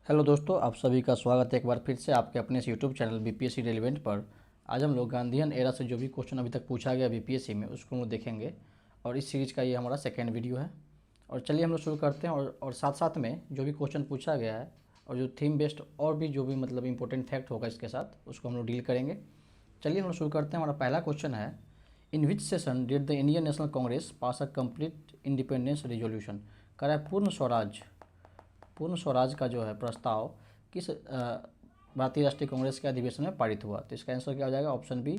Hello दोस्तों, आप सभी का स्वागत है एक बार फिर से आपके अपने इस यूट्यूब चैनल बीपीएससी रेलिवेंट पर। आज हम लोग गांधीयन एरा से जो भी क्वेश्चन अभी तक पूछा गया बीपीएससी में उसको हम लोग देखेंगे और इस सीरीज़ का ये हमारा सेकेंड वीडियो है। और चलिए हम लोग शुरू करते हैं और साथ साथ में जो भी क्वेश्चन पूछा गया है और जो थीम बेस्ड और भी जो भी मतलब इंपॉर्टेंट फैक्ट होगा इसके साथ उसको हम लोग डील करेंगे। चलिए हम लोग शुरू करते हैं। हमारा पहला क्वेश्चन है, in which session did the Indian National Congress pass a complete independence resolution. कह रहा है पूर्ण स्वराज का जो है प्रस्ताव किस भारतीय राष्ट्रीय कांग्रेस के अधिवेशन में पारित हुआ। तो इसका आंसर क्या हो जाएगा? ऑप्शन बी,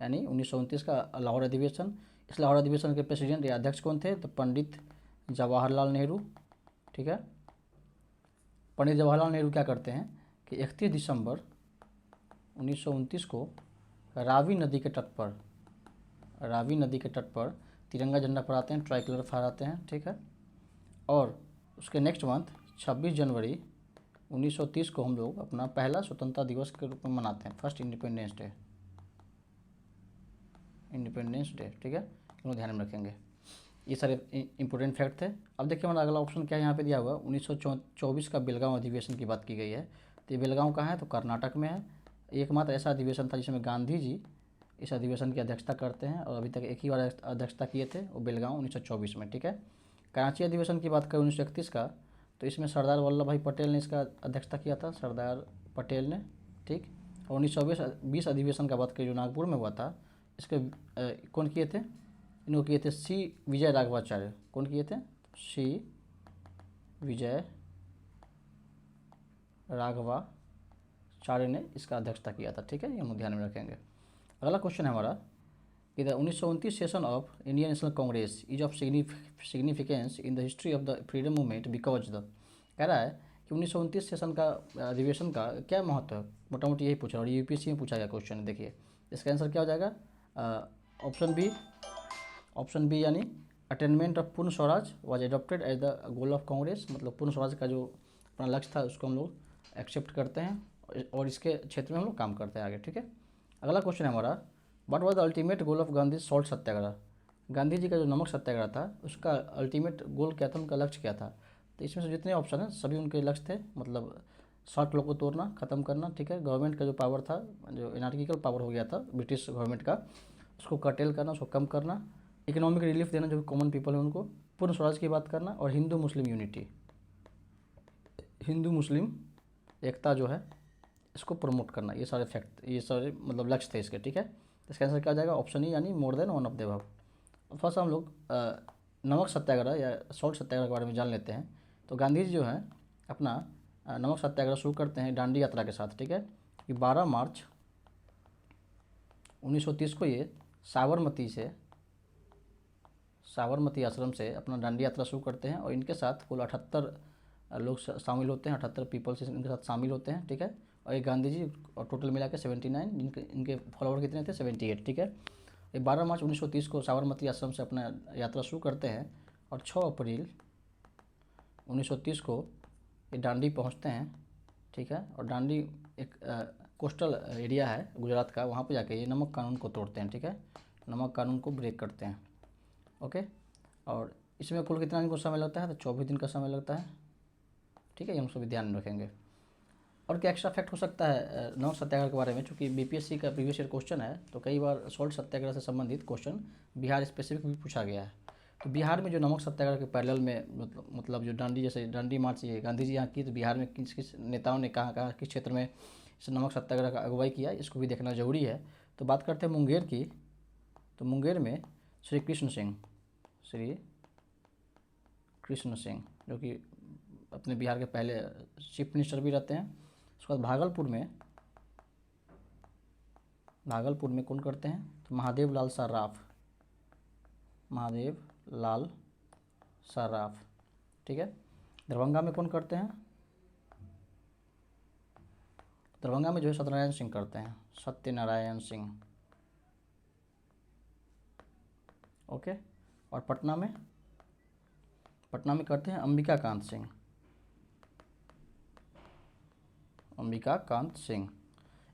यानी 1929 का लाहौर अधिवेशन। इस लाहौर अधिवेशन के प्रेसिडेंट या अध्यक्ष कौन थे? तो पंडित जवाहरलाल नेहरू। ठीक है, पंडित जवाहरलाल नेहरू क्या करते हैं कि 31 दिसंबर 1929 को रावी नदी के तट पर तिरंगा झंडा फहराते हैं, ट्राई कलर फहराते हैं। ठीक है, और उसके नेक्स्ट मंथ 26 जनवरी 1930 को हम लोग अपना पहला स्वतंत्रता दिवस के रूप में मनाते हैं, फर्स्ट इंडिपेंडेंस डे। ठीक है, इनको ध्यान में रखेंगे। ये सारे इंपॉर्टेंट फैक्ट थे। अब देखिए हमारा अगला ऑप्शन क्या है, यहाँ पे दिया हुआ 1924 का बेलगांव अधिवेशन की बात की गई है। तो ये बेलगांव कहाँ है? तो कर्नाटक में है। एकमात्र ऐसा अधिवेशन था जिसमें गांधी जी इस अधिवेशन की अध्यक्षता करते हैं और अभी तक एक ही बार अध्यक्षता किए थे, वो बेलगांव 1924 में। ठीक है, कराची अधिवेशन की बात करें 1931 का, तो इसमें सरदार वल्लभ भाई पटेल ने इसका अध्यक्षता किया था, सरदार पटेल ने। ठीक, और 1920 अधिवेशन का बात करें जो नागपुर में हुआ था, इसके कौन किए थे? इनको किए थे सी विजय राघवाचार्य। कौन किए थे? सी विजय राघवाचार्य ने इसका अध्यक्षता किया था। ठीक है, ये हम ध्यान में रखेंगे। अगला क्वेश्चन है हमारा कि the 1929 session of Indian National Congress is of significance in the history of the freedom movement because the. कह रहा है कि 1929 सेशन का अधिवेशन का क्या महत्व है, मोटा मोटी यही पूछा और यूपीएससी में पूछा गया क्वेश्चन है। देखिए इसका आंसर क्या हो जाएगा? ऑप्शन बी यानी attainment of Purna Swaraj was adopted as the goal of Congress. मतलब पूर्ण स्वराज का जो अपना लक्ष्य था उसको हम लोग एक्सेप्ट करते हैं और इसके क्षेत्र में हम लोग काम करते हैं आगे। ठीक है, अगला क्वेश्चन है हमारा, what was the ultimate goal of Gandhi salt Satyagraha. Gandhi ji का जो नमक सत्याग्रह था उसका अल्टीमेट गोल क्या था, उनका लक्ष्य क्या था? तो इसमें से जितने ऑप्शन हैं सभी उनके लक्ष्य थे, मतलब शॉर्ट लॉ को तोड़ना, ख़त्म करना। ठीक है, गवर्नमेंट का जो पावर था, जो एनार्किकल पावर हो गया था ब्रिटिश गवर्नमेंट का, उसको कर्टेल करना, उसको कम करना, इकोनॉमिक रिलीफ देना जो कॉमन पीपल है उनको, पूर्ण स्वराज की बात करना, और हिंदू मुस्लिम यूनिटी, हिंदू मुस्लिम एकता जो है इसको प्रमोट करना। ये सारे फैक्ट, ये सारे मतलब लक्ष्य थे इसके। ठीक है, इसका आंसर क्या आ जाएगा? ऑप्शन ई, यानी more than one of the above. थोड़ा सा हम लोग नमक सत्याग्रह या सॉल्ट सत्याग्रह के बारे में जान लेते हैं। तो गांधी जी जो है अपना नमक सत्याग्रह शुरू करते हैं दांडी यात्रा के साथ। ठीक है, कि 12 मार्च 1930 को ये साबरमती आश्रम से अपना दांडी यात्रा शुरू करते हैं और इनके साथ कुल 78 लोग शामिल होते हैं, 78 पीपल्स इनके साथ शामिल होते हैं। ठीक है, और ये गांधी जी और टोटल मिला के 79, इनके फॉलोवर कितने थे? 78। ठीक है, ये 12 मार्च 1930 को साबरमती आश्रम से अपना यात्रा शुरू करते हैं और 6 अप्रैल 1930 को ये दांडी पहुंचते हैं। ठीक है, और दांडी एक कोस्टल एरिया है गुजरात का, वहाँ पे जाके ये नमक कानून को तोड़ते हैं। ठीक है, नमक कानून को ब्रेक करते हैं। ओके, और इसमें कुल कितना दिन को समय लगता है? तो 24 दिन का समय लगता है। ठीक है, ये हम सभी ध्यान में रखेंगे। और क्या एक्स्ट्रा फैक्ट हो सकता है नमक सत्याग्रह के बारे में? चूँकि बीपीएससी का प्रीवियस ईयर क्वेश्चन है तो कई बार सॉल्ट सत्याग्रह से संबंधित क्वेश्चन बिहार स्पेसिफिक भी पूछा गया है। तो बिहार में जो नमक सत्याग्रह के पैरेलल में मतलब जो दांडी, जैसे दांडी मार्च ये गांधी जी यहाँ की, तो बिहार में किस किस नेताओं ने कहाँ किस क्षेत्र में इस नमक सत्याग्रह का अगुवाई किया, इसको भी देखना जरूरी है। तो बात करते हैं मुंगेर की। तो मुंगेर में श्री कृष्ण सिंह जो कि अपने बिहार के पहले चीफ मिनिस्टर भी रहते हैं। उसके बाद भागलपुर में कौन करते हैं? तो महादेव लाल सर्राफ। ठीक है, दरभंगा में कौन करते हैं? दरभंगा में जो है सत्यनारायण सिंह करते हैं, सत्यनारायण सिंह। ओके, और पटना में करते हैं अंबिका कांत सिंह।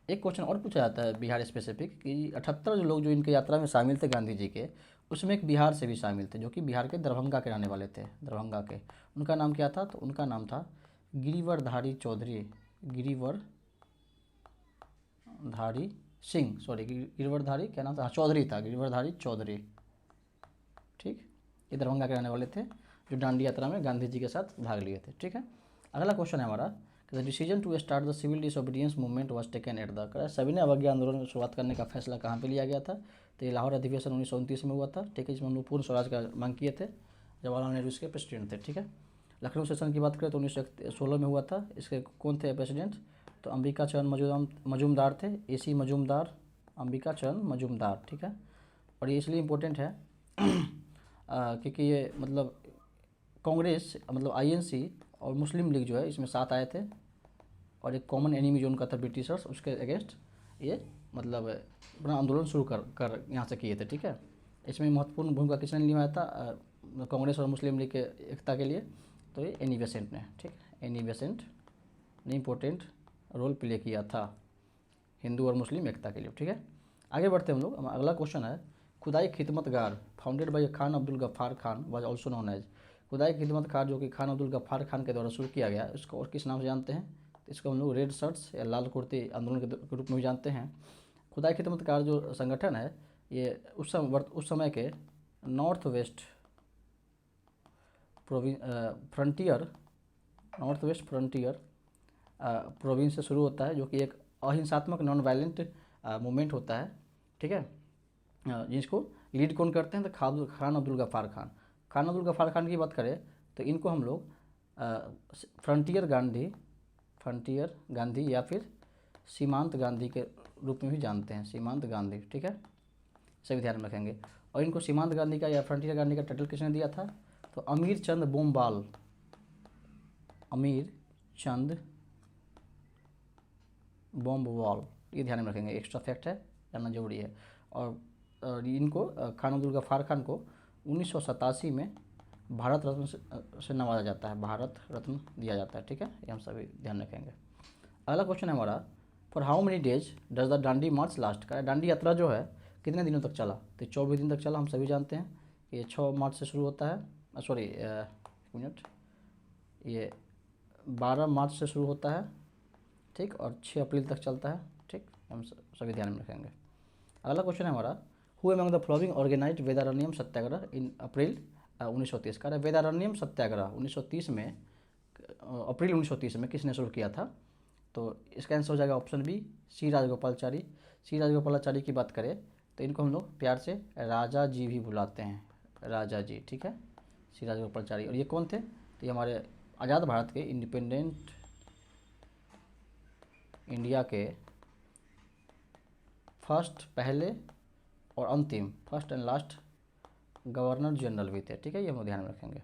एक क्वेश्चन और पूछा जाता है बिहार स्पेसिफिक कि 78 जो लोग जो इनके यात्रा में शामिल थे गांधी जी के, उसमें एक बिहार से भी शामिल थे जो कि बिहार के दरभंगा के रहने वाले थे, दरभंगा के। उनका नाम क्या था? तो उनका नाम था गिरिवरधारी चौधरी, गिरिवरधारी सिंह, सॉरी गिरिवरधारी क्या नाम था, हाँ चौधरी था, गिरिवरधारी चौधरी, ठीक। ये दरभंगा के रहने वाले थे जो दांडी यात्रा में गांधी जी के साथ भाग लिए थे, ठीक है। अगला क्वेश्चन है हमारा, the decision to start the civil disobedience movement was taken at the, सविनय अवज्ञा आंदोलन की शुरुआत करने का फैसला कहाँ पे लिया गया था, तो ये लाहौर अधिवेशन 1929 में हुआ था, ठीक है, जिसमें हम लोग पूर्ण स्वराज का मांग किए थे, जवाहरलाल नेहरू इसके प्रेसिडेंट थे, ठीक है। लखनऊ सेशन की बात करें तो 1916 में हुआ था, इसके कौन थे प्रेसिडेंट, तो अंबिका चरण मजूमदार थे, AC मजूमदार, अंबिका चरण मजूमदार, ठीक है। और ये इसलिए इम्पोर्टेंट है क्योंकि ये मतलब कांग्रेस मतलब INC और मुस्लिम लीग जो है इसमें साथ आए थे, और एक कॉमन एनिमी जो उनका था ब्रिटिशर्स, उसके अगेंस्ट ये मतलब अपना आंदोलन शुरू कर यहाँ से किए थे, ठीक है। इसमें महत्वपूर्ण भूमिका किसने निभाया था, कांग्रेस और मुस्लिम लीग के एकता के लिए, तो ये एनी बेसेंट ने, ठीक, एनी बेसेंट ने इम्पोर्टेंट रोल प्ले किया था हिंदू और मुस्लिम एकता के लिए, ठीक है। आगे बढ़ते हैं हम लोग, अगला क्वेश्चन है, Khudai Khidmatgar founded by Khan Abdul Ghaffar Khan was also known as, Khudai Khidmatgar जो कि खान अब्दुल गफ्फार खान के द्वारा शुरू किया गया, इसको और किस नाम से जानते हैं, तो इसको हम लोग रेड शर्ट्स या लाल कुर्ती आंदोलन के रूप में भी जानते हैं। खुदाई खिदमतगार जो संगठन है ये उस समय के नॉर्थ वेस्ट फ्रंटियर प्रोविंस से शुरू होता है, जो कि एक अहिंसात्मक नॉन वायलेंट मूवमेंट होता है, ठीक है, जिसको लीड कौन करते हैं, तो खान अब्दुल गफ्फार खान। खान अब्दुल गफ्फार खान की बात करें तो इनको हम लोग फ्रंटियर गांधी या फिर सीमांत गांधी के रूप में भी जानते हैं, सीमांत गांधी, ठीक है, सभी ध्यान में रखेंगे। और इनको सीमांत गांधी का या फ्रंटियर गांधी का टाइटल किसने दिया था, तो अमीर चंद बोम्बवाल, ये ध्यान में रखेंगे, एक्स्ट्रा फैक्ट है, जानना जरूरी है। और इनको खान अब्दुल गफ्फार खान को 1987 में भारत रत्न से नवाजा जाता है, भारत रत्न दिया जाता है, ठीक है, ये हम सभी ध्यान रखेंगे। अगला क्वेश्चन है हमारा, for how many days does the Dandi March last, का डांडी यात्रा जो है कितने दिनों तक चला, तो 24 दिन तक चला, हम सभी जानते हैं। ये 6 मार्च से शुरू होता है, सॉरी एक मिनट, ये 12 मार्च से शुरू होता है, ठीक, और 6 अप्रैल तक चलता है, ठीक, हम सभी ध्यान में रखेंगे। अगला क्वेश्चन है हमारा, who among the following organised Vedaranyam Satyagraha in April 1930, का वेदारण्यम सत्याग्रह 1930 में, अप्रैल 1930 में किसने शुरू किया था, तो इसका आंसर हो जाएगा ऑप्शन बी, सी राजगोपालाचारी। सी राजगोपालाचारी की बात करें तो इनको हम लोग प्यार से राजा जी भी बुलाते हैं, राजा जी, ठीक है, सी राजगोपालाचारी। और ये कौन थे, तो ये हमारे आज़ाद भारत के इंडिपेंडेंट इंडिया के पहले और अंतिम, first and last governor general भी थे, ठीक है, ये हम ध्यान में रखेंगे,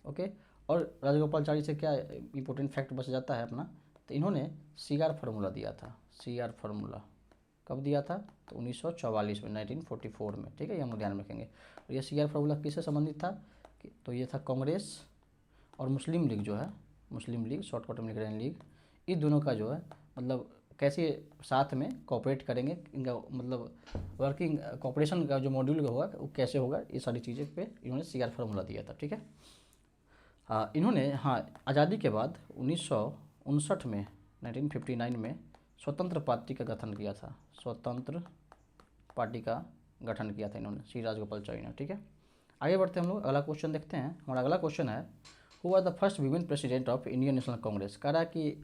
ओके। और राजगोपालाचारी से क्या इंपॉर्टेंट फैक्ट बच जाता है अपना, तो इन्होंने CR फार्मूला दिया था, CR फार्मूला कब दिया था, तो 1944 में, 1944 में, ठीक है, ये हम ध्यान में रखेंगे। और ये CR फार्मूला किससे संबंधित था, तो ये था कांग्रेस और मुस्लिम लीग जो है, मुस्लिम लीग शॉर्टकट में लिख रहे हैं लीग, इस दोनों का जो है मतलब कैसे साथ में कोऑपरेट करेंगे, इनका मतलब वर्किंग कोऑपरेशन का जो मॉड्यूल होगा वो कैसे होगा, ये सारी चीज़ें पे इन्होंने CR फार्मूला दिया था, ठीक है। इन्होंने आज़ादी के बाद 1959 में, 1959 में स्वतंत्र पार्टी का गठन किया था, स्वतंत्र पार्टी का गठन किया था इन्होंने, सी राजगोपालाचारी ने, ठीक है। आगे बढ़ते हैं हम लोग, अगला क्वेश्चन देखते हैं। हमारा अगला क्वेश्चन है, who was the first women president of Indian National Congress, कह रहा है कि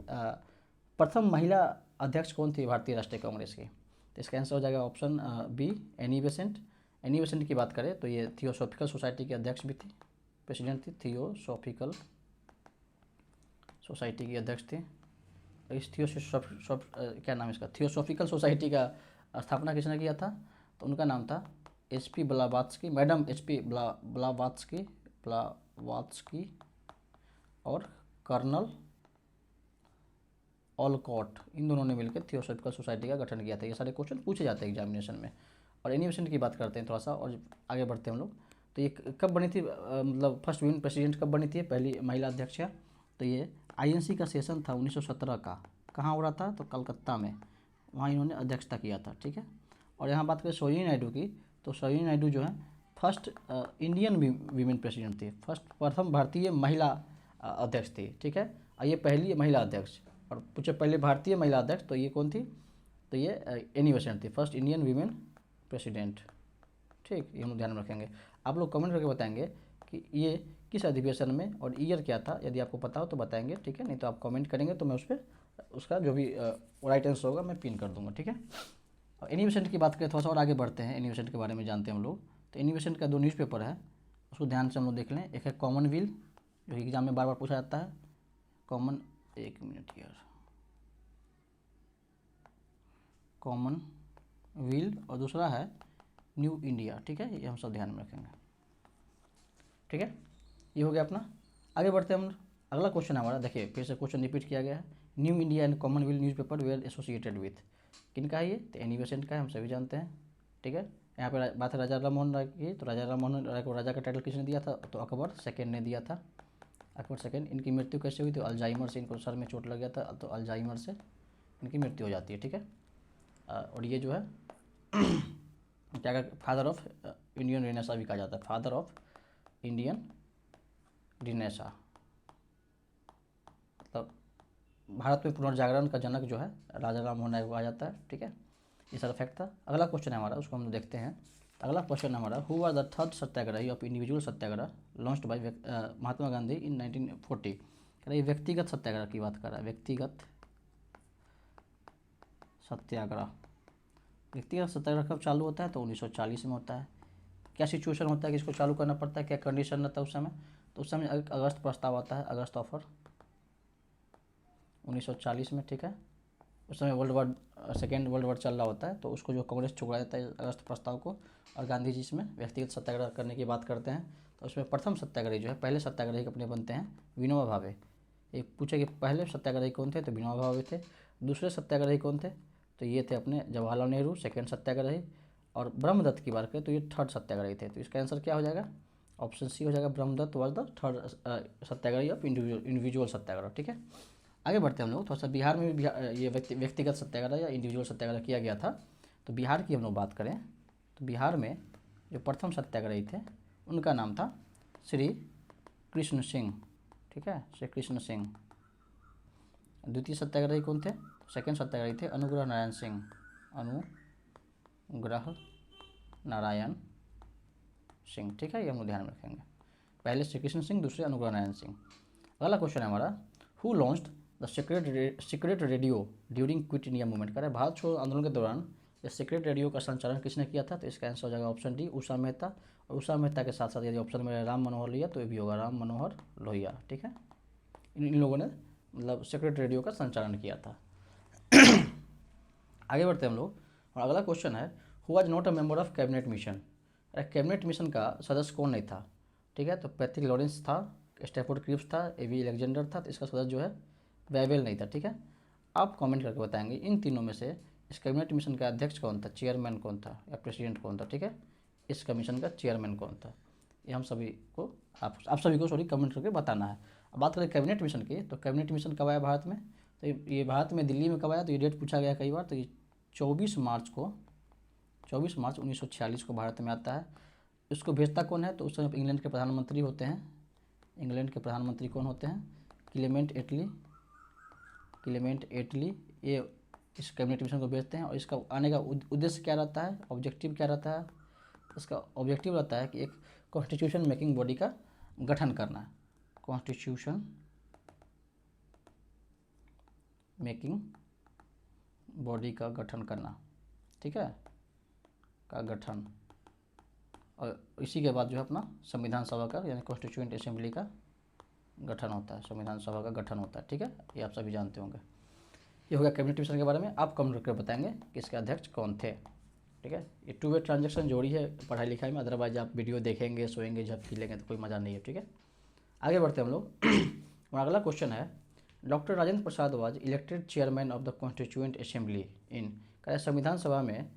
प्रथम महिला अध्यक्ष कौन थी भारतीय राष्ट्रीय कांग्रेस की, तो इसका आंसर हो जाएगा option B, Annie Besant. Annie Besant की बात करें तो ये थियोसॉफिकल सोसाइटी के अध्यक्ष भी थी, प्रेसिडेंट थी, थियोसॉफिकल सोसाइटी की अध्यक्ष थी। इस क्या नाम है इसका, थियोसॉफिकल सोसाइटी का स्थापना किसने किया था, तो उनका नाम था HP Blavatsky, madam HP Blavatsky और कर्नल ऑलकॉट, इन दोनों ने मिलकर थियोसॉफिकल सोसाइटी का गठन किया था। ये सारे क्वेश्चन पूछे जाते हैं एग्जामिनेशन में। और एनी बेसेंट की बात करते हैं थोड़ा सा और आगे बढ़ते हैं हम लोग। तो ये कब बनी थी, मतलब फर्स्ट वुमेन प्रेसिडेंट कब बनी थी, पहली महिला अध्यक्ष है, तो ये INC का सेशन था 1917 का, कहाँ हो रहा था, तो कलकत्ता में, वहाँ इन्होंने अध्यक्षता किया था, ठीक है। और यहाँ बात करें सरोजिनी नायडू की, तो सरोजिनी नायडू जो है फर्स्ट इंडियन वीमेन प्रेसिडेंट थी, प्रथम भारतीय महिला अध्यक्ष थी, ठीक है। और ये पहली महिला अध्यक्ष, और पूछे पहले भारतीय महिला अध्यक्ष, तो ये कौन थी, तो ये एनी बेसेंट थी, फर्स्ट इंडियन वीमेन प्रेसिडेंट, ठीक। ये हम लोग ध्यान में रखेंगे। आप लोग कमेंट करके बताएंगे कि ये किस अधिवेशन में और ईयर क्या था, यदि आपको पता हो तो बताएंगे, ठीक है। नहीं तो आप कमेंट करेंगे तो मैं उस पर उसका जो भी राइट आंसर होगा मैं पिन कर दूंगा, ठीक है। और एनी बेसेंट की बात करें, थोड़ा सा और आगे बढ़ते हैं, एनी बेसेंट के बारे में जानते हैं हम लोग। तो एनी बेसेंट का 2 न्यूज़पेपर है, उसको ध्यान से हम लोग देख लें। एक है कॉमनवेल, जो कि एग्जाम में बार बार पूछा जाता है, एक मिनट यार, कॉमनवेल, और दूसरा है न्यू इंडिया, ठीक है। ये हम सब ध्यान में रखेंगे, ठीक है। ये हो गया अपना। आगे बढ़ते हैं हम। अगला क्वेश्चन हमारा, देखिए फिर से क्वेश्चन रिपीट किया गया है। New India and Commonwealth newspaper were associated with, किनका है ये, तो एनी बेसेंट का है, हम सभी जानते हैं, ठीक है। यहाँ पे बात है राजा राम मोहन राय की, तो राजा राम मोहन राय को राजा का टाइटल किसने दिया था, तो अकबर सेकेंड ने दिया था, अकबर सेकेंड। इनकी मृत्यु कैसे हुई, तो अल्जाइमर से, इनको सर में चोट लग गया था, तो अल्जाइमर से इनकी मृत्यु हो जाती है, ठीक है। और ये जो है क्या, फादर ऑफ इंडियन रेनेसा भी कहा जाता है, फादर ऑफ इंडियन रेनेसा, मतलब भारत में पुनर्जागरण का जनक जो है राजा राम मोहन राय को कहा जाता है, ठीक है। ये सारा फैक्ट था। अगला क्वेश्चन है हमारा, उसको हम देखते हैं। अगला क्वेश्चन हमारा, who are the third satyagrahi of individual satyagraha launched by Mahatma Gandhi in 1940। कह रहा है व्यक्तिगत सत्याग्रह की बात कर रहा है, व्यक्तिगत सत्याग्रह। व्यक्तिगत सत्याग्रह कब चालू होता है, तो 1940 में होता है। क्या सिचुएशन होता है कि इसको चालू करना पड़ता है, क्या कंडीशन रहता है उस समय, तो उस समय अगस्त प्रस्ताव आता है, अगस्त ऑफर 1940 में, ठीक है। उस समय सेकेंड वर्ल्ड वॉर चल रहा होता है, तो उसको जो कांग्रेस ठुकरा देता है अगस्त प्रस्ताव को, और गांधी जी इसमें व्यक्तिगत सत्याग्रह करने की बात करते हैं। तो उसमें प्रथम सत्याग्रही जो है, पहले सत्याग्रही अपने बनते हैं विनोबा भावे। एक पूछे कि पहले सत्याग्रही कौन थे, तो विनोबा भावे थे। दूसरे सत्याग्रही कौन थे, तो ये थे अपने जवाहरलाल नेहरू, सेकेंड सत्याग्रही। और ब्रह्मदत्त की बात करें तो ये थर्ड सत्याग्रही थे। तो इसका आंसर क्या हो जाएगा, ऑप्शन सी हो जाएगा, Brahmadatt was the third satyagrahi of individual satyagraha, ठीक है। आगे बढ़ते हैं हम लोग थोड़ा सा। बिहार में भी ये व्यक्तिगत सत्याग्रह या इंडिविजुअल सत्याग्रह किया गया था। तो बिहार की हम लोग बात करें, तो बिहार में जो प्रथम सत्याग्रही थे उनका नाम था श्री कृष्ण सिंह, ठीक है, श्री कृष्ण सिंह। द्वितीय सत्याग्रही कौन थे, सेकेंड सत्याग्रही थे अनुग्रह नारायण सिंह, अनुग्रह नारायण सिंह, ठीक है। ये हम लोग ध्यान में रखेंगे, पहले श्री कृष्ण सिंह, दूसरे अनुग्रह नारायण सिंह। अगला क्वेश्चन है हमारा, who launched the secret radio during quit India movement. कर भारत छोड़ो आंदोलन के दौरान ये सीक्रेट रेडियो का संचालन किसने किया था, तो इसका आंसर हो जाएगा ऑप्शन डी, उषा मेहता। और उषा मेहता के साथ साथ यदि ऑप्शन में राम मनोहर लिया तो ये भी होगा राम मनोहर लोहिया, ठीक है। इन लोगों ने मतलब सीक्रेट रेडियो का संचालन किया था। आगे बढ़ते हैं हम लोग, और अगला क्वेश्चन है, who was not a member of cabinet mission. Cabinet mission का सदस्य कौन नहीं था, ठीक है। तो पैट्रिक लॉरेंस था, स्टैफोर्ड क्रिप्स था, एवी अलेक्जेंडर था। तो इसका सदस्य जो है वेवेल नहीं था, ठीक है। आप कमेंट करके बताएंगे इन तीनों में से इस कैबिनेट मिशन का अध्यक्ष कौन था, चेयरमैन कौन था, या प्रेसिडेंट कौन था, ठीक है। इस कमीशन का चेयरमैन कौन था, ये हम सभी को आप सभी को सॉरी कमेंट करके बताना है। अब बात करें कैबिनेट मिशन की, तो कैबिनेट मिशन कब आया भारत में, तो ये भारत में दिल्ली में कब आया, तो ये डेट पूछा गया कई बार। तो ये 24 मार्च 1946 को भारत में आता है। इसको भेजता कौन है, तो उस समय इंग्लैंड के प्रधानमंत्री होते हैं। इंग्लैंड के प्रधानमंत्री कौन होते हैं, क्लेमेंट एटली। ये इस कैबिनेट मिशन को भेजते हैं। और इसका आने का उद्देश्य क्या रहता है, ऑब्जेक्टिव क्या रहता है, इसका ऑब्जेक्टिव रहता है कि एक कॉन्स्टिट्यूशन मेकिंग बॉडी का गठन करना, कॉन्स्टिट्यूशन मेकिंग बॉडी का गठन करना, ठीक है, का गठन। और इसी के बाद जो है अपना संविधान सभा का यानी कॉन्स्टिट्यूएंट असेंबली का गठन होता है, संविधान सभा का गठन होता है, ठीक है। ये आप सभी जानते होंगे। ये हो गया कैबिनेट मिशन के बारे में। आप कमेंट करके बताएंगे कि इसके अध्यक्ष कौन थे, ठीक है। ये 2 वे ट्रांजेक्शन जोड़ी है पढ़ाई लिखाई में, अदरवाइज आप वीडियो देखेंगे, सोएंगे, जब खेलेंगे तो कोई मज़ा नहीं है, ठीक है। आगे बढ़ते हैं हम लोग। और अगला क्वेश्चन है, doctor Rajendra Prasad was elected chairman of the constituent assembly in. क्या संविधान सभा में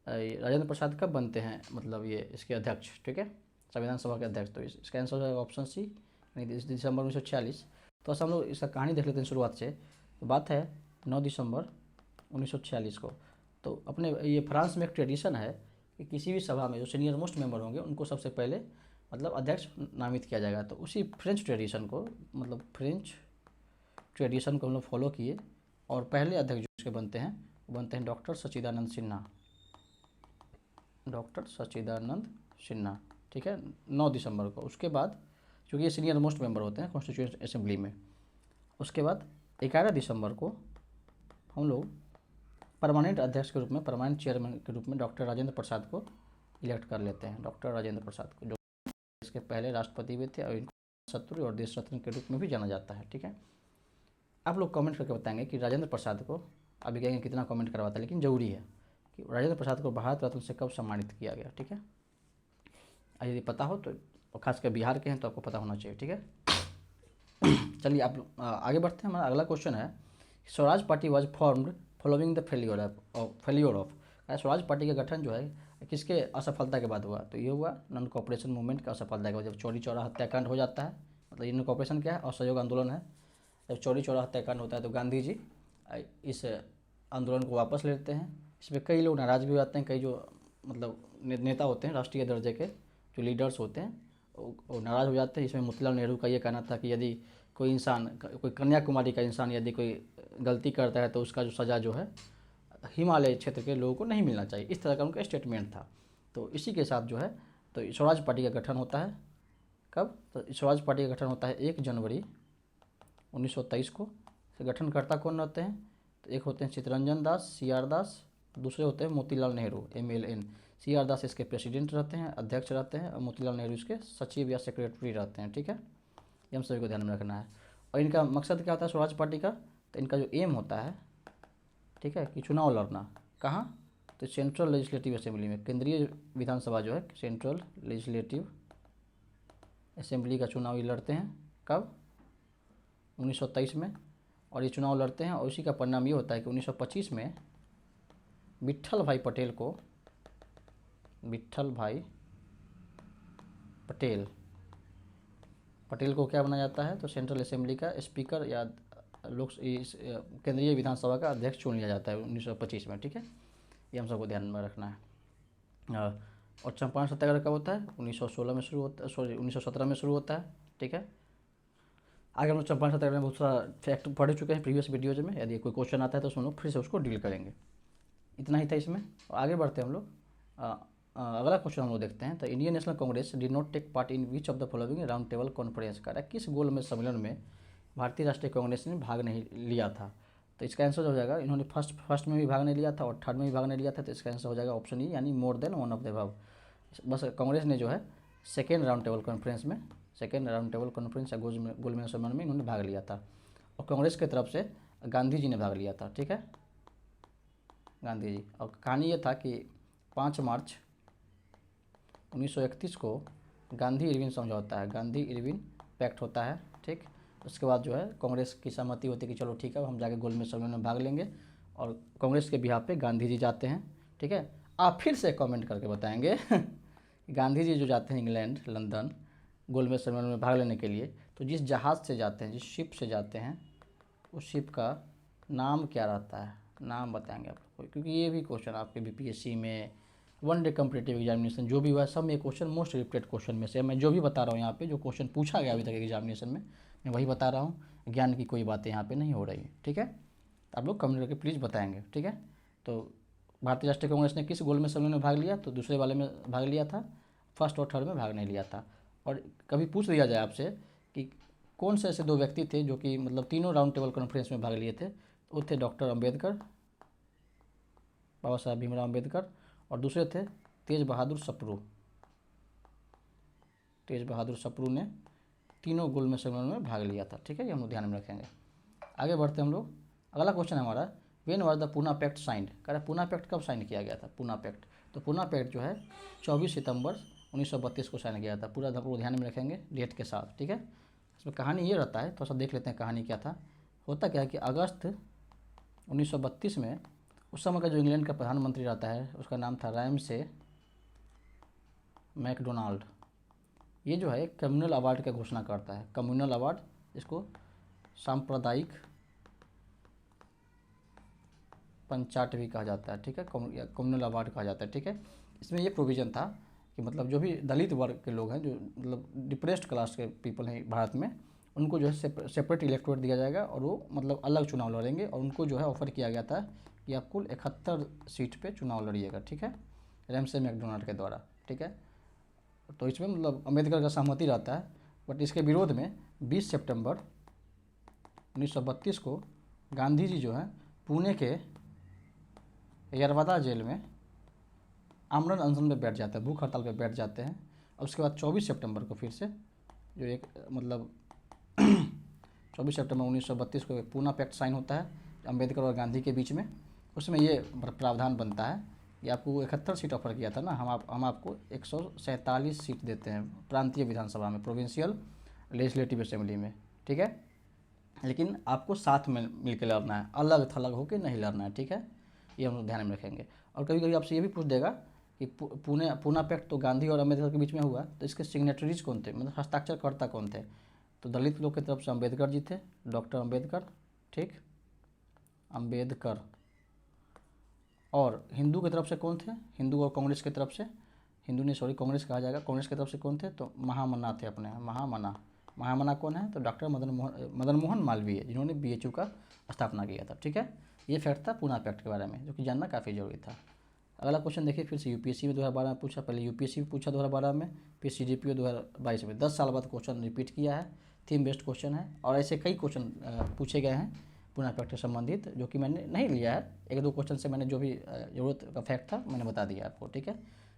राजेंद्र प्रसाद कब बनते हैं, मतलब ये इसके अध्यक्ष, ठीक है, संविधान सभा के अध्यक्ष। तो इसका आंसर है ऑप्शन सी, दिसंबर 1946। तो हम लोग इसका कहानी देख लेते हैं शुरुआत से। तो बात है 9 दिसंबर 1946 को। तो अपने ये फ्रांस में एक ट्रेडिशन है कि किसी भी सभा में जो सीनियर मोस्ट मेंबर होंगे उनको सबसे पहले मतलब अध्यक्ष नामित किया जाएगा। तो उसी फ्रेंच ट्रेडिशन को, मतलब फ्रेंच ट्रेडिशन को हम लोग फॉलो किए और पहले अध्यक्ष जो उसके बनते हैं वो बनते हैं डॉक्टर सच्चिदानंद सिन्हा, डॉक्टर सच्चिदानंद सिन्हा, ठीक है, 9 दिसंबर को। उसके बाद चूँकि ये सीनियर मोस्ट मेंबर होते हैं कॉन्स्टिट्यूएंट असेंबली में, उसके बाद 11 दिसंबर को हम लोग परमानेंट अध्यक्ष के रूप में, परमानेंट चेयरमैन के रूप में डॉक्टर राजेंद्र प्रसाद को इलेक्ट कर लेते हैं, डॉक्टर राजेंद्र प्रसाद को, जो इसके पहले राष्ट्रपति भी थे और इनको शत्रु और देश रत्न के रूप में भी जाना जाता है, ठीक है। आप लोग कमेंट करके बताएंगे कि राजेंद्र प्रसाद को, अभी कहेंगे कितना कमेंट करवाता है, लेकिन ज़रूरी है कि राजेंद्र प्रसाद को भारत रत्न से कब सम्मानित किया गया, ठीक है। यदि पता हो तो, खासकर बिहार के हैं तो आपको पता होना चाहिए, ठीक है। चलिए आप आगे बढ़ते हैं। हमारा अगला क्वेश्चन है, Swaraj party was formed following the failure of. Swaraj party का गठन जो है किसके असफलता के बाद हुआ? तो ये हुआ नॉन कॉपरेशन मूवमेंट का असफलता के बाद। जब चौरी चौरा हत्याकांड हो जाता है, मतलब ये नॉन कॉपरेशन क्या है? असहयोग आंदोलन है। जब चौरी चौरा हत्याकांड होता है तो गांधी जी इस आंदोलन को वापस लेते हैं। इसमें कई लोग नाराज़ भी हो जाते हैं, कई जो मतलब नेता होते हैं राष्ट्रीय दर्जे के, जो लीडर्स होते हैं वो नाराज़ हो जाते हैं। इसमें मोतीलाल नेहरू का ये कहना था कि यदि कोई इंसान, कोई कन्याकुमारी का इंसान यदि कोई गलती करता है तो उसका जो सज़ा जो है हिमालय क्षेत्र के लोगों को नहीं मिलना चाहिए, इस तरह का उनका स्टेटमेंट था। तो इसी के साथ जो है तो स्वराज पार्टी का गठन होता है। कब? तो स्वराज पार्टी का गठन होता है 1 जनवरी 1923 को। गठनकर्ता कौन रहते हैं? तो एक होते हैं चित्तरंजन दास, CR दास, दूसरे होते हैं मोतीलाल नेहरू, MLN। CR दास इसके प्रेसिडेंट रहते हैं, अध्यक्ष रहते हैं, और मोतीलाल नेहरू इसके सचिव या सेक्रेटरी रहते हैं, ठीक है। ये हम सभी को ध्यान में रखना है। और इनका मकसद क्या होता है स्वराज पार्टी का? तो इनका जो एम होता है, ठीक है, कि चुनाव लड़ना। कहाँ? तो सेंट्रल लेजिस्लेटिव असेंबली में, केंद्रीय विधानसभा जो है सेंट्रल लेजिस्लेटिव असेंबली का चुनाव ये लड़ते हैं। कब? 1923 में। और ये चुनाव लड़ते हैं और उसी का परिणाम ये होता है कि 1925 में विट्ठल भाई पटेल को, विट्ठल भाई पटेल को क्या बनाया जाता है? तो सेंट्रल असेंबली का स्पीकर या केंद्रीय विधानसभा का अध्यक्ष चुन लिया जाता है 1925 में, ठीक है। ये हम सबको ध्यान में रखना है। और चंपारण सत्याग्रह कब होता है? 1916 में शुरू होता है, सॉरी 1917 में शुरू होता है, ठीक है। आगे हम लोग चंपारण सत्याग्रह में बहुत सारा फैक्ट पढ़ चुके हैं प्रीवियस वीडियोज में। यदि कोई क्वेश्चन आता है तो हम लोग फिर से उसको डील करेंगे। इतना ही था इसमें। और आगे बढ़ते हैं हम लोग। अगला क्वेश्चन हम लोग देखते हैं। तो Indian National Congress did not take part in which of the following round table conference का? किस गोल में सम्मेलन में भारतीय राष्ट्रीय कांग्रेस ने भाग नहीं लिया था? तो इसका आंसर हो जाएगा, इन्होंने फर्स्ट में भी भाग नहीं लिया था और थर्ड में भी भाग नहीं लिया था। तो इसका आंसर हो जाएगा ऑप्शन ई, यानी more than one of the above. बस कांग्रेस ने जो है सेकेंड राउंड टेबल कॉन्फ्रेंस या गोलमेज सम्मेलन में इन्होंने भाग लिया था। और कांग्रेस की तरफ से गांधी जी ने भाग लिया था, ठीक है, गांधी जी। और कहानी ये था कि 5 मार्च 1931 को गांधी इरविन समझौता है, गांधी इरविन पैक्ट होता है, ठीक। उसके बाद जो है कांग्रेस की सहमति होती है कि चलो ठीक है हम जाके गोलमेज सम्मेलन में भाग लेंगे, और कांग्रेस के बिहाफ पे गांधी जी जाते हैं, ठीक है। आप फिर से कमेंट करके बताएंगे गांधी जी जो जाते हैं इंग्लैंड, लंदन गोलमेज सम्मेलन में भाग लेने के लिए, तो जिस जहाज़ से जाते हैं, जिस शिप से जाते हैं, उस शिप का नाम क्या रहता है? नाम बताएंगे आपको, क्योंकि ये भी क्वेश्चन आपके BPSC में, वन डे कम्पिटिटिव एग्जामिनेशन जो भी हुआ है सब में क्वेश्चन मोस्ट रिपीटेड क्वेश्चन में से मैं जो भी बता रहा हूँ यहाँ पे, जो क्वेश्चन पूछा गया अभी तक एग्जामिनेशन में, मैं वही बता रहा हूँ। ज्ञान की कोई बातें यहाँ पे नहीं हो रही है, ठीक है। आप लोग कमेंट करके प्लीज़ बताएंगे, ठीक है। तो भारतीय राष्ट्रीय कांग्रेस ने किस गोलमेज सम्मेलन में भाग लिया? तो दूसरे वाले में भाग लिया था, फर्स्ट और थर्ड में भाग नहीं लिया था। और कभी पूछ दिया जाए आपसे कि कौन से ऐसे 2 व्यक्ति थे जो कि मतलब तीनों राउंड टेबल कॉन्फ्रेंस में भाग लिए थे, वो थे डॉक्टर अम्बेडकर, बाबा साहब भीमराव अम्बेडकर, और दूसरे थे तेज बहादुर सप्रू। तेज बहादुर सप्रू ने तीनों गोलमेज सम्मेलन में भाग लिया था, ठीक है। ये हम लोग ध्यान में रखेंगे। आगे बढ़ते हैं हम लोग। अगला क्वेश्चन है हमारा, when was the Poona pact signed? कह रहा है पूना पैक्ट कब साइन किया गया था? पूना पैक्ट, तो पूना पैक्ट जो है 24 सितंबर 1932 को साइन किया था। पूरा ध्यान में रखेंगे डेट के साथ, ठीक है। इसमें कहानी ये रहता है, थोड़ा सा देख लेते हैं कहानी क्या था। होता क्या है कि अगस्त 1932 में उस समय का जो इंग्लैंड का प्रधानमंत्री रहता है उसका नाम था रैमसे मैकडोनाल्ड। ये जो है कम्युनल अवार्ड का घोषणा करता है, कम्युनल अवार्ड, जिसको सांप्रदायिक पंचाट भी कहा जाता है, ठीक है, कम्युनल अवार्ड कहा जाता है, ठीक है। इसमें ये प्रोविज़न था कि मतलब जो भी दलित वर्ग के लोग हैं, जो मतलब डिप्रेस्ड क्लास के पीपल हैं भारत में, उनको जो है सेपरेट इलेक्टोरेट दिया जाएगा और वो मतलब अलग चुनाव लड़ेंगे। और उनको जो है ऑफ़र किया गया था कि आप कुल 71 सीट पे चुनाव लड़िएगा, ठीक है, रैमसे मैकडोनाल्ड के द्वारा, ठीक है। तो इसमें मतलब अम्बेडकर का सहमति रहता है, बट इसके विरोध में 20 सितंबर 1932 को गांधी जी जो है पुणे के यरवदा जेल में आमरण अनशन में बैठ जाते हैं, भूख हड़ताल पे बैठ जाते हैं। और उसके बाद 24 सितंबर को फिर से जो एक मतलब 24 सितंबर 1932 को पूना पैक्ट साइन होता है अम्बेडकर और गांधी के बीच में। उसमें ये प्रावधान बनता है कि आपको 71 सीट ऑफर किया था ना, हम आपको 147 सीट देते हैं प्रांतीय विधानसभा में, प्रोविंशियल लेजिस्लेटिव असेंबली में, ठीक है। लेकिन आपको साथ में मिल के लड़ना है, अलग थलग होकर नहीं लड़ना है, ठीक है। ये हम लोग ध्यान में रखेंगे। और कभी कभी आपसे ये भी पूछ देगा कि पूना पैक्ट तो गांधी और अम्बेडकर के बीच में हुआ, तो इसके सिग्नेटरीज कौन थे, मतलब हस्ताक्षरकर्ता कौन थे। तो दलित लोग की तरफ से अम्बेडकर जी थे, डॉक्टर अम्बेडकर, ठीक, अम्बेडकर। और हिंदू की तरफ से कौन थे, हिंदू और कांग्रेस की तरफ से, हिंदू नहीं सॉरी कांग्रेस कहा जाएगा, कांग्रेस की तरफ से कौन थे, तो महामना थे अपने, महामना कौन है, तो डॉक्टर मदन मोहन मालवीय, जिन्होंने BHU का स्थापना किया था, ठीक है। ये फैक्ट था पूना पैक्ट के बारे में, जो कि जानना काफ़ी जरूरी था। अगला क्वेश्चन देखिए, फिर से UPSC में 2012 में पूछा, पहले UPSC में पूछा 2012 में, फिर CGPO 2022 में, 10 साल बाद क्वेश्चन रिपीट किया है। थीम बेस्ड क्वेश्चन है और ऐसे कई क्वेश्चन पूछे गए हैं पूना पैक्ट से संबंधित, जो कि मैंने नहीं लिया है, एक दो क्वेश्चन से मैंने जो भी ज़रूरत का फैक्ट था मैंने बता दिया आपको, ठीक है।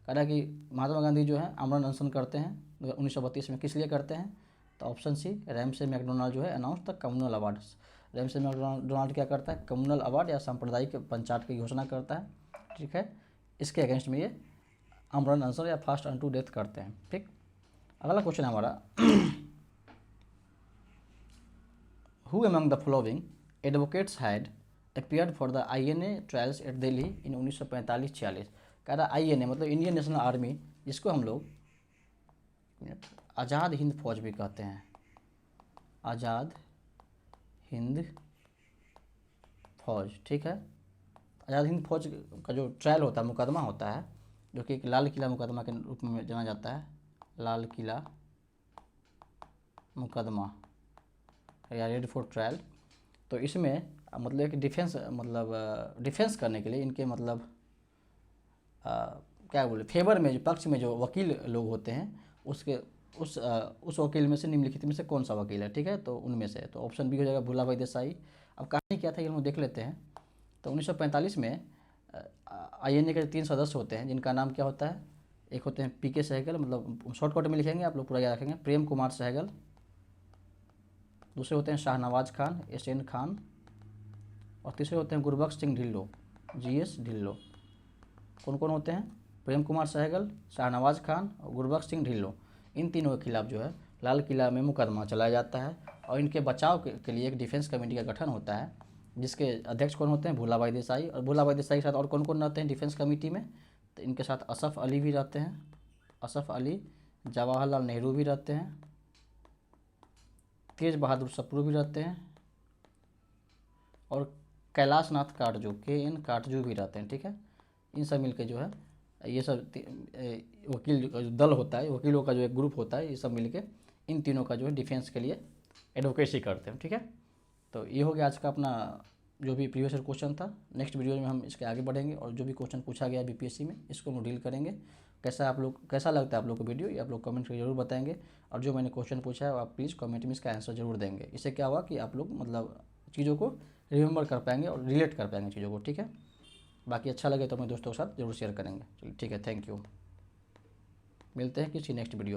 कह रहा कि महात्मा गांधी जो है आमरण अनशन करते हैं 1932 में, किस लिए करते हैं, तो ऑप्शन सी, रैमसे मैकडोनाल्ड जो है announce the communal awards. Ramsay MacDonald क्या करता है, कम्युनल अवार्ड या सांप्रदायिक पंचायत की घोषणा करता है, ठीक है। इसके अगेंस्ट में ये आमरण अनशन या फास्ट अनटू डेथ करते हैं, ठीक। अगला क्वेश्चन हमारा, who among the following advocates had appeared for the INA trials at Delhi in 1945-46। कह रहा INA मतलब इंडियन नेशनल आर्मी, जिसको हम लोग आज़ाद हिंद फौज भी कहते हैं, आज़ाद हिंद फौज, ठीक है। आज़ाद हिंद फौज का जो ट्रायल होता है, मुकदमा होता है, जो कि एक लाल किला मुकदमा के रूप में जाना जाता है, लाल किला मुकदमा या रेड फोर्ट ट्रायल। तो इसमें मतलब एक डिफेंस करने के लिए इनके मतलब क्या बोले, फेवर में जो पक्ष में जो वकील लोग होते हैं, उसके उस वकील में से निम्नलिखित में से कौन सा वकील है, ठीक है। तो उनमें से तो ऑप्शन बी हो जाएगा भूलाभाई देसाई। अब कहानी क्या था ये हम देख लेते हैं। तो 1945 में INA के 3 सदस्य होते हैं, जिनका नाम क्या होता है, एक होते हैं PK सहगल, मतलब शॉर्टकट में लिखेंगे आप लोग पूरा याद रखेंगे, प्रेम कुमार सहगल। दूसरे होते हैं शाहनवाज खान, SN खान। और तीसरे होते हैं गुरबख्श सिंह ढिल्लो, GS ढिल्लो। कौन कौन होते हैं, प्रेम कुमार सहगल, शाहनवाज खान और गुरबख्श सिंह ढिल्लो। इन तीनों के खिलाफ जो है लाल किला में मुकदमा चलाया जाता है और इनके बचाव के लिए एक डिफेंस कमेटी का गठन होता है, जिसके अध्यक्ष कौन होते हैं, भूलाभाई देसाई। और भूलाभाई देसाई के साथ और कौन कौन रहते हैं डिफेंस कमेटी में, तो इनके साथ असफ अली भी रहते हैं, असफ अली, जवाहरलाल नेहरू भी रहते हैं, तेज बहादुर सप्रू भी रहते हैं, और कैलाश नाथ काटजू, KN काटजू भी रहते हैं, ठीक है। इन सब मिलके जो है ये सब वकील का जो दल होता है, वकीलों का जो एक ग्रुप होता है, ये सब मिलके इन तीनों का जो है डिफेंस के लिए एडवोकेसी करते हैं, ठीक है। तो ये हो गया आज का अपना जो भी प्रीवियस क्वेश्चन था। नेक्स्ट वीडियो में हम इसके आगे बढ़ेंगे और जो भी क्वेश्चन पूछा गया BPSC में, इसको हम डील करेंगे। कैसा लगता है आप लोग को वीडियो, ये आप लोग कमेंट करके जरूर बताएंगे। और जो मैंने क्वेश्चन पूछा है आप प्लीज़ कमेंट में इसका आंसर जरूर देंगे। इससे क्या हुआ कि आप लोग मतलब चीज़ों को रिमेंबर कर पाएंगे और रिलेट कर पाएंगे चीज़ों को, ठीक है। बाकी अच्छा लगे तो अपने दोस्तों के साथ जरूर शेयर करेंगे। चलिए ठीक है, थैंक यू। मिलते हैं किसी नेक्स्ट वीडियो।